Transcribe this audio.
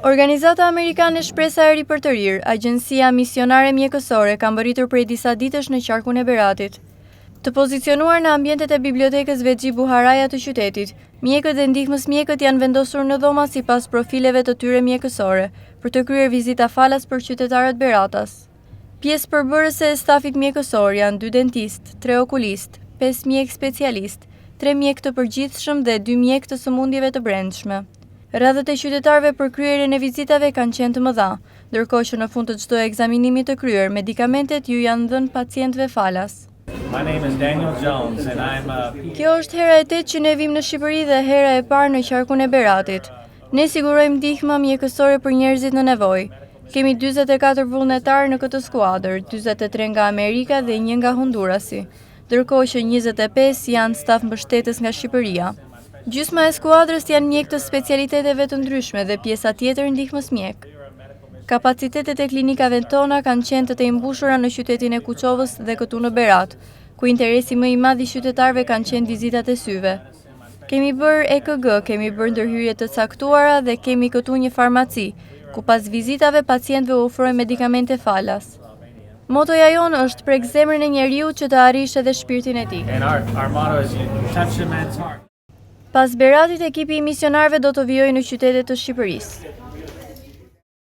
Organizata Amerikane Shpresa e Ri për të Rirë, agjencia misionare mjekësore, ka mbërritur prej disa ditësh në qarkun e Beratit. Të pozicionuar në ambientet e bibliotekës Vexhi Buharaja të qytetit, mjekët dhe ndihmës mjekët janë vendosur në dhoma sipas profileve të tyre mjekësore, për të kryer vizita falas për qytetarët Beratas. Pjesë përbërëse e stafit mjekësor janë 2 dentist, 3 okulist, 5 mjek specialist, 3 mjek të përgjithshëm dhe 2 mjek të sëmundjeve të brendshme. Radhët e qytetarëve për kryerjen e vizitave kanë qenë të mëdha, ndërkohë që në fund të çdo ekzaminimi të kryer, medikamentet ju janë dhënë pacientëve falas. My name is Daniel Jones and I'm Kjo është hera e 8 që ne vim në Shqipëri dhe hera e parë në qarkun e Beratit. Ne sigurojmë ndihmë mjekësore për njerëzit në nevojë. Kemi 44 vullnetarë në këtë skuadër, 43 nga Amerika dhe 1 nga Hondurasi, ndërkohë që 25 janë staf mbështetës nga Shqipëria. Gjysma e skuadrës janë mjek të specialiteteve të ndryshme dhe pjesa tjetër ndihmës mjek. Kapacitetet e klinikave tona kanë qenë të mbushura në qytetin e Kuçovës dhe këtu në Berat, ku interesi më i madh i qytetarëve kanë qenë vizitat e syve. Kemi bërë EKG, kemi bërë ndërhyrje të caktuara dhe kemi këtu një farmaci, ku pas vizitave pacientëve u ofrojnë medikamente falas. Motoja jonë është prek zemrën e njeriut që të arrish edhe shpirtin e tij. and our motto is you touch a man's heart. Pas Beratit, ekipi i misionarëve do të vijojë në qytetet të Shqipërisë.